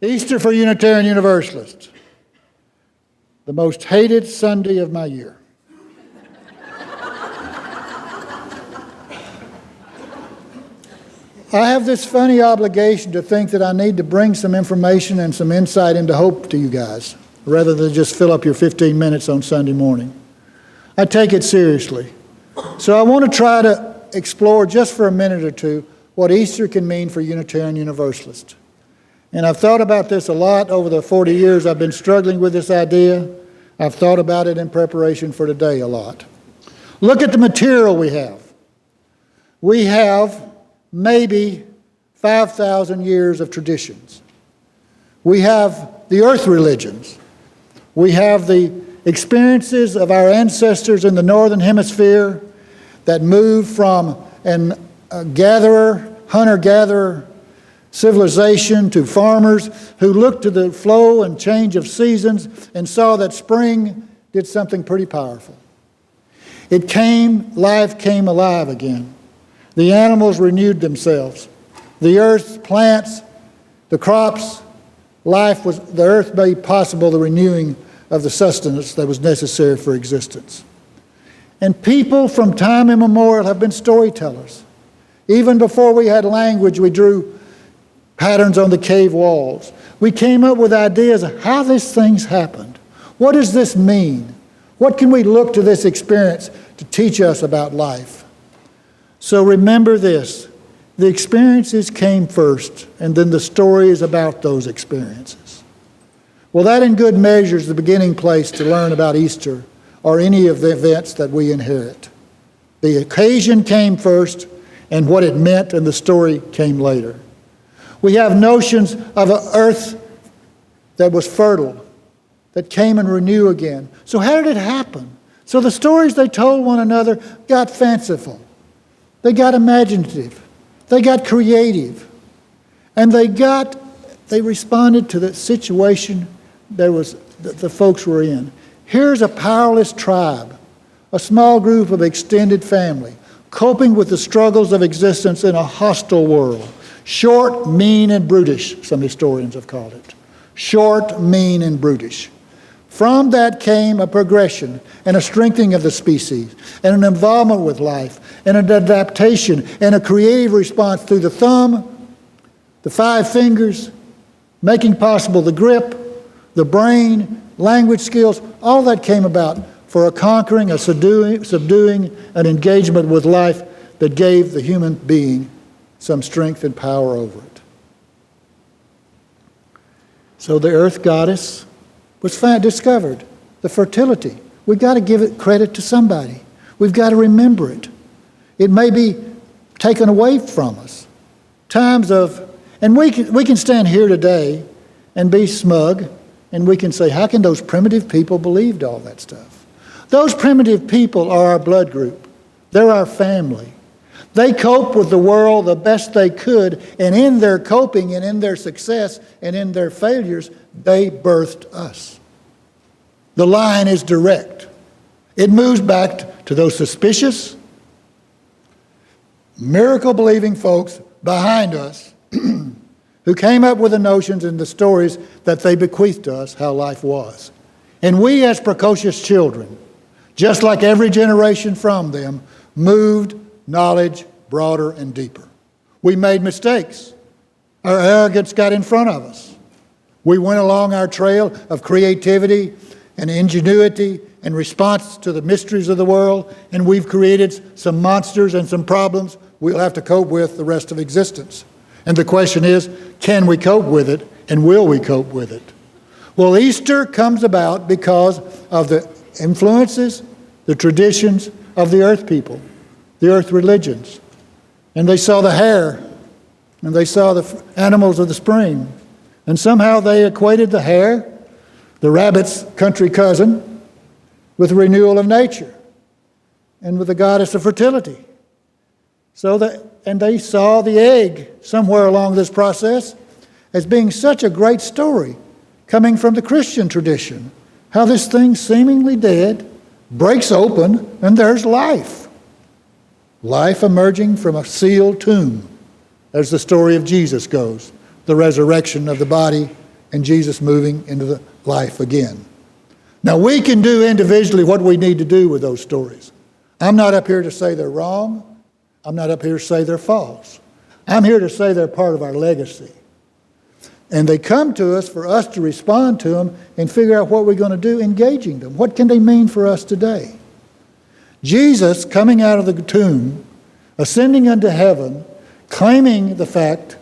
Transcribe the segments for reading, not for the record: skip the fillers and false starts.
Easter for Unitarian Universalists, the most hated Sunday of my year. I have this funny obligation to think that I need to bring some information and some insight into hope to you guys, rather than just fill up your 15 minutes on Sunday morning. I take it seriously. So I want to try to explore just for a minute or two what Easter can mean for Unitarian Universalists. And I've thought about this a lot over the 40 years I've been struggling with this idea. I've thought about it in preparation for today a lot. Look at the material we have. We have maybe 5,000 years of traditions. We have the earth religions. We have the experiences of our ancestors in the northern hemisphere that moved from a hunter-gatherer civilization to farmers who looked to the flow and change of seasons and saw that spring did something pretty powerful. Life came alive again. The animals renewed themselves. The earth, plants, the crops, the earth made possible the renewing of the sustenance that was necessary for existence. And people from time immemorial have been storytellers. Even before we had language, we drew patterns on the cave walls. We came up with ideas of how these things happened. What does this mean? What can we look to this experience to teach us about life? So remember this, the experiences came first, and then the story is about those experiences. Well, that in good measure is the beginning place to learn about Easter or any of the events that we inherit. The occasion came first, and what it meant and the story came later. We have notions of an earth that was fertile, that came and renewed again. So how did it happen? So the stories they told one another got fanciful. They got imaginative. They got creative. And they responded to the situation the folks were in. Here's a powerless tribe, a small group of extended family, coping with the struggles of existence in a hostile world. Short, mean, and brutish, some historians have called it. Short, mean, and brutish. From that came a progression and a strengthening of the species, and an involvement with life, and an adaptation, and a creative response through the thumb, the 5 fingers, making possible the grip, the brain, language skills. All that came about for a conquering, a subduing, an engagement with life that gave the human being some strength and power over it. So the earth goddess was discovered, the fertility. We've got to give it credit to somebody. We've got to remember it. It may be taken away from us. And we can stand here today and be smug, and we can say, how can those primitive people believe all that stuff? Those primitive people are our blood group. They're our family. They cope with the world the best they could, and in their coping and in their success and in their failures, they birthed us. The line is direct. It moves back to those suspicious, miracle-believing folks behind us who came up with the notions and the stories that they bequeathed to us how life was. And we as precocious children, just like every generation from them, moved knowledge broader and deeper. We made mistakes. Our arrogance got in front of us. We went along our trail of creativity and ingenuity and response to the mysteries of the world, and we've created some monsters and some problems we'll have to cope with the rest of existence. And the question is, can we cope with it, and will we cope with it? Well, Easter comes about because of the influences, the traditions of the earth people, the earth religions. And they saw the hare, and they saw the animals of the spring. And somehow they equated the hare, the rabbit's country cousin, with the renewal of nature and with the goddess of fertility. And they saw the egg somewhere along this process as being such a great story coming from the Christian tradition. How this thing seemingly dead breaks open and there's life. Life emerging from a sealed tomb, as the story of Jesus goes, the resurrection of the body and Jesus moving into the life again. Now, we can do individually what we need to do with those stories. I'm not up here to say they're wrong. I'm not up here to say they're false. I'm here to say they're part of our legacy. And they come to us for us to respond to them and figure out what we're going to do engaging them. What can they mean for us today? Jesus coming out of the tomb, ascending unto heaven, claiming the fact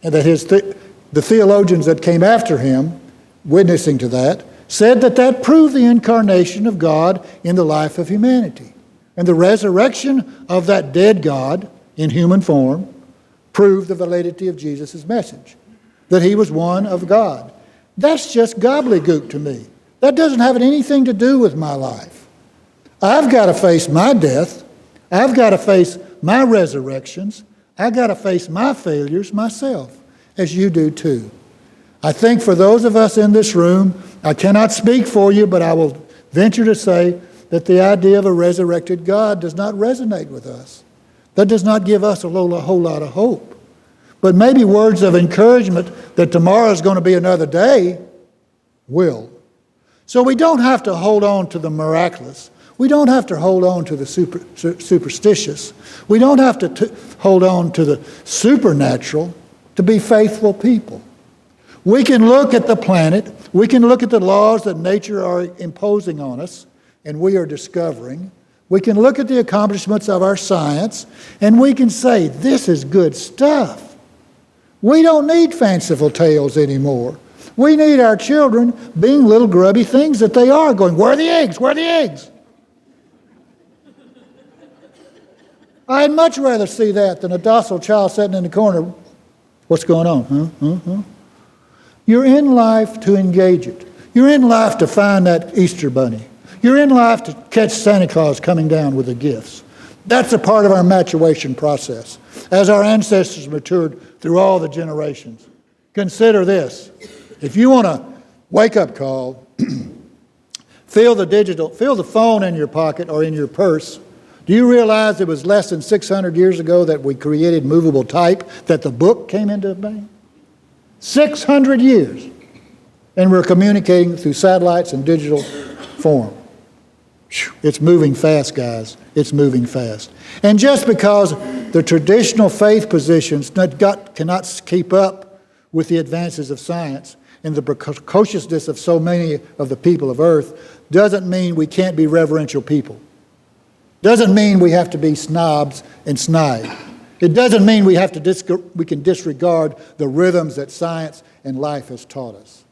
that the theologians that came after him, witnessing to that, said that proved the incarnation of God in the life of humanity. And the resurrection of that dead God in human form proved the validity of Jesus' message, that he was one of God. That's just gobbledygook to me. That doesn't have anything to do with my life. I've got to face my death. I've got to face my resurrections. I've got to face my failures myself, as you do too. I think for those of us in this room, I cannot speak for you, but I will venture to say that the idea of a resurrected God does not resonate with us. That does not give us a whole lot of hope. But maybe words of encouragement that tomorrow is going to be another day will. So we don't have to hold on to the miraculous. We don't have to hold on to the superstitious. We don't have to hold on to the supernatural to be faithful people. We can look at the planet. We can look at the laws that nature are imposing on us, and we are discovering. We can look at the accomplishments of our science, and we can say, this is good stuff. We don't need fanciful tales anymore. We need our children being little grubby things that they are, going, where are the eggs? Where are the eggs? I'd much rather see that than a docile child sitting in the corner. What's going on? You're in life to engage it. You're in life to find that Easter bunny. You're in life to catch Santa Claus coming down with the gifts. That's a part of our maturation process as our ancestors matured through all the generations. Consider this. If you want a wake-up call, feel the phone in your pocket or in your purse. Do you realize it was less than 600 years ago that we created movable type, that the book came into being? 600 years. And we're communicating through satellites and digital form. It's moving fast, guys. It's moving fast. And just because the traditional faith positions cannot keep up with the advances of science and the precociousness of so many of the people of earth, doesn't mean we can't be reverential people. Doesn't mean we have to be snobs and snide. It doesn't mean we can disregard the rhythms that science and life has taught us.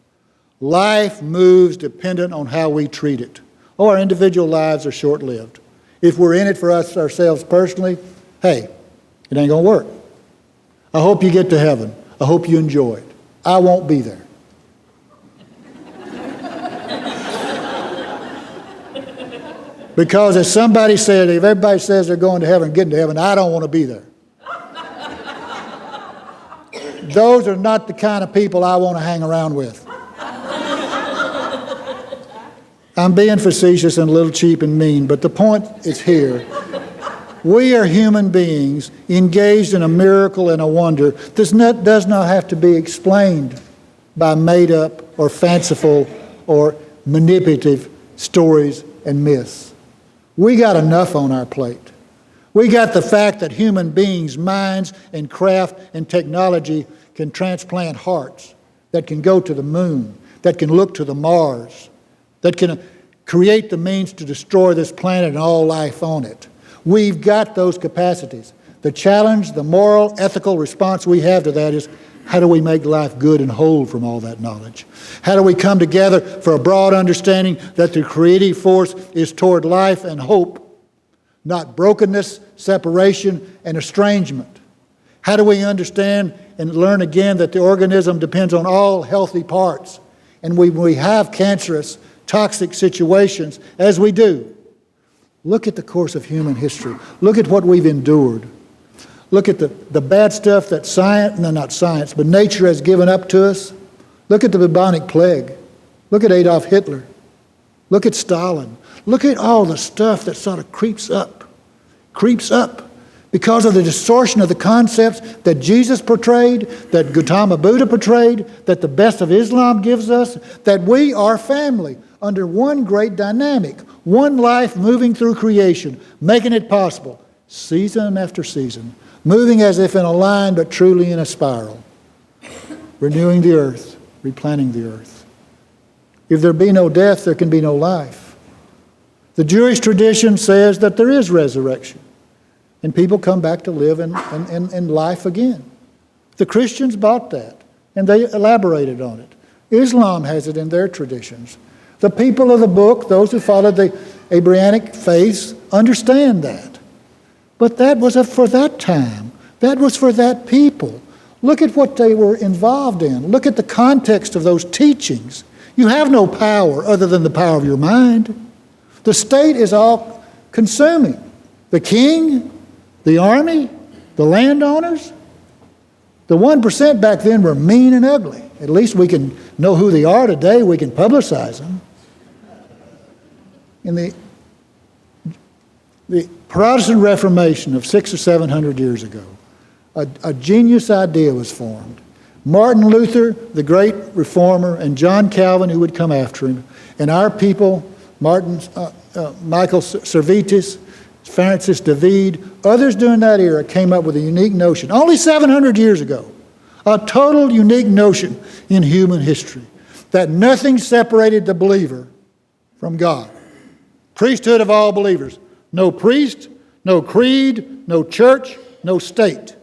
Life moves dependent on how we treat it. Oh, our individual lives are short-lived. If we're in it for us ourselves personally, hey, it ain't going to work. I hope you get to heaven. I hope you enjoy it. I won't be there. Because as somebody said, if everybody says they're going to heaven and getting to heaven, I don't want to be there. Those are not the kind of people I want to hang around with. I'm being facetious and a little cheap and mean, but the point is here. We are human beings engaged in a miracle and a wonder that does not have to be explained by made-up or fanciful or manipulative stories and myths. We got enough on our plate. We got the fact that human beings' minds and craft and technology can transplant hearts, that can go to the moon, that can look to the Mars, that can create the means to destroy this planet and all life on it. We've got those capacities. The challenge, the moral, ethical response we have to that is, how do we make life good and whole from all that knowledge? How do we come together for a broad understanding that the creative force is toward life and hope, not brokenness, separation, and estrangement? How do we understand and learn again that the organism depends on all healthy parts? And we have cancerous, toxic situations, as we do. Look at the course of human history. Look at what we've endured. Look at the bad stuff that but nature has given up to us. Look at the bubonic plague. Look at Adolf Hitler. Look at Stalin. Look at all the stuff that sort of creeps up because of the distortion of the concepts that Jesus portrayed, that Gautama Buddha portrayed, that the best of Islam gives us, that we are family under one great dynamic, one life moving through creation, making it possible, season after season, moving as if in a line but truly in a spiral, renewing the earth, replanting the earth. If there be no death, there can be no life. The Jewish tradition says that there is resurrection, and people come back to live in life again. The Christians bought that, and they elaborated on it. Islam has it in their traditions. The people of the book, those who follow the Abrahamic faiths, understand that. But that was for that time. That was for that people. Look at what they were involved in. Look at the context of those teachings. You have no power other than the power of your mind. The state is all consuming. The king, the army, the landowners. The 1% back then were mean and ugly. At least we can know who they are today. We can publicize them. In the Protestant Reformation of 600 or 700 years ago, a genius idea was formed. Martin Luther, the great reformer, and John Calvin, who would come after him, and our people, Michael Servetus, Francis David, others during that era came up with a unique notion, only 700 years ago, a total unique notion in human history, that nothing separated the believer from God. Priesthood of all believers. No priest, no creed, no church, no state.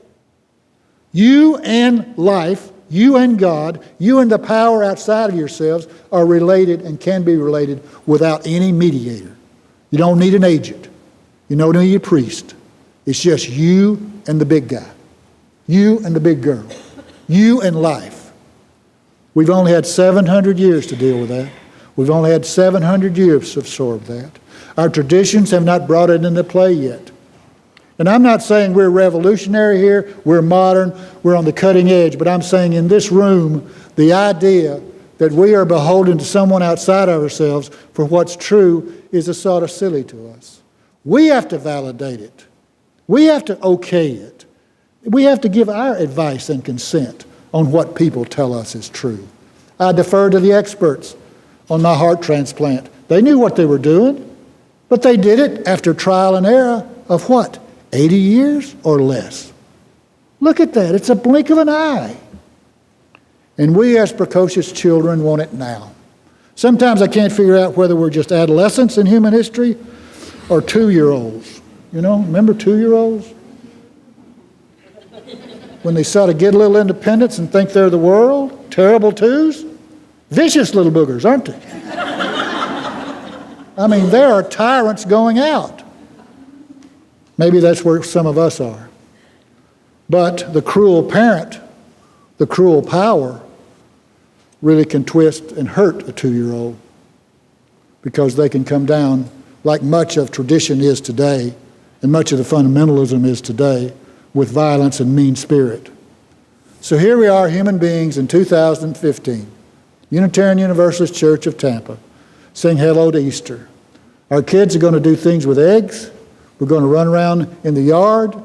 You and life, you and God, you and the power outside of yourselves are related and can be related without any mediator. You don't need an agent. You don't need a priest. It's just you and the big guy. You and the big girl. You and life. We've only had 700 years to deal with that. We've only had 700 years to absorb that. Our traditions have not brought it into play yet. And I'm not saying we're revolutionary here, we're modern, we're on the cutting edge, but I'm saying in this room, the idea that we are beholden to someone outside of ourselves for what's true is a sort of silly to us. We have to validate it. We have to okay it. We have to give our advice and consent on what people tell us is true. I defer to the experts on my heart transplant. They knew what they were doing, but they did it after trial and error of what? 80 years or less. Look at that. It's a blink of an eye. And we as precocious children want it now. Sometimes I can't figure out whether we're just adolescents in human history or 2-year-olds. You know, remember 2-year-olds? When they sort of get a little independence and think they're the world. Terrible twos. Vicious little boogers, aren't they? I mean, there are tyrants going out. Maybe that's where some of us are. But the cruel parent, the cruel power, really can twist and hurt a 2-year-old because they can come down like much of tradition is today and much of the fundamentalism is today with violence and mean spirit. So here we are, human beings in 2015, Unitarian Universalist Church of Tampa, saying hello to Easter. Our kids are going to do things with eggs. We're going to run around in the yard.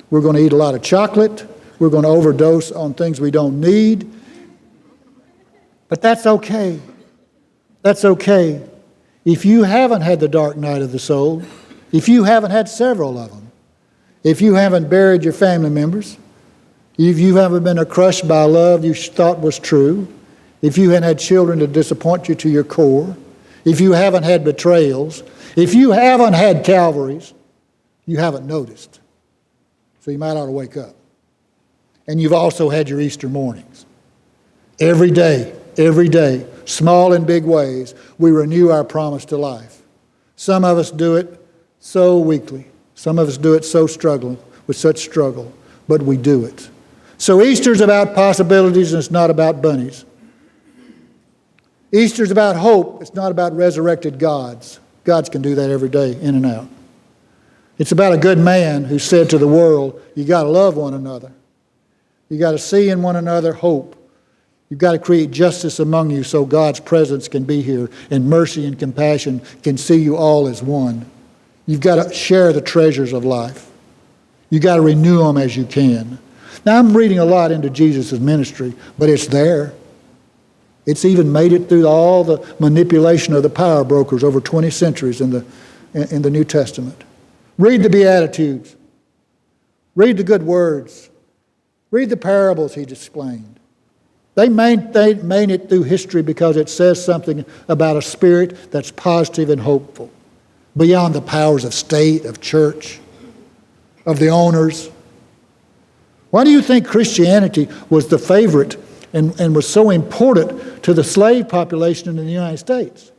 We're going to eat a lot of chocolate. We're going to overdose on things we don't need. But that's okay. That's okay. If you haven't had the dark night of the soul, if you haven't had several of them, if you haven't buried your family members, if you haven't been crushed by love you thought was true, if you haven't had children to disappoint you to your core, if you haven't had betrayals, if you haven't had Calvaries, you haven't noticed. So you might ought to wake up. And you've also had your Easter mornings. Every day, small and big ways, we renew our promise to life. Some of us do it so weakly. Some of us do it so struggling, with such struggle, but we do it. So Easter's about possibilities and it's not about bunnies. Easter's about hope. It's not about resurrected gods. Gods can do that every day, in and out. It's about a good man who said to the world, you got to love one another. You got to see in one another hope. You've got to create justice among you so God's presence can be here and mercy and compassion can see you all as one. You've got to share the treasures of life. You got to renew them as you can. Now, I'm reading a lot into Jesus' ministry, but it's there. It's even made it through all the manipulation of the power brokers over 20 centuries in the New Testament. Read the Beatitudes. Read the good words. Read the parables he explained. They made it through history because it says something about a spirit that's positive and hopeful, beyond the powers of state, of church, of the owners. Why do you think Christianity was the favorite and was so important to the slave population in the United States?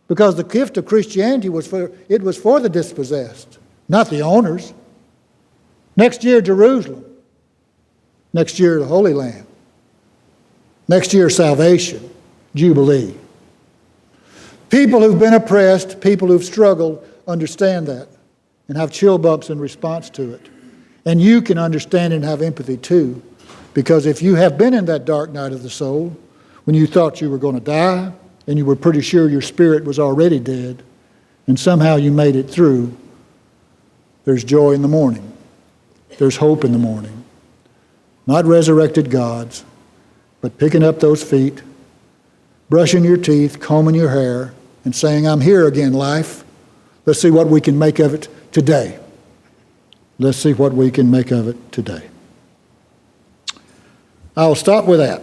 Because the gift of Christianity was for the dispossessed, not the owners. Next year, Jerusalem. Next year, the Holy Land. Next year, salvation, Jubilee. People who've been oppressed, people who've struggled, understand that and have chill bumps in response to it. And you can understand and have empathy too, because if you have been in that dark night of the soul, when you thought you were going to die, and you were pretty sure your spirit was already dead, and somehow you made it through, there's joy in the morning. There's hope in the morning. Not resurrected gods, but picking up those feet, brushing your teeth, combing your hair, and saying, I'm here again, life. Let's see what we can make of it today. Let's see what we can make of it today. I'll stop with that.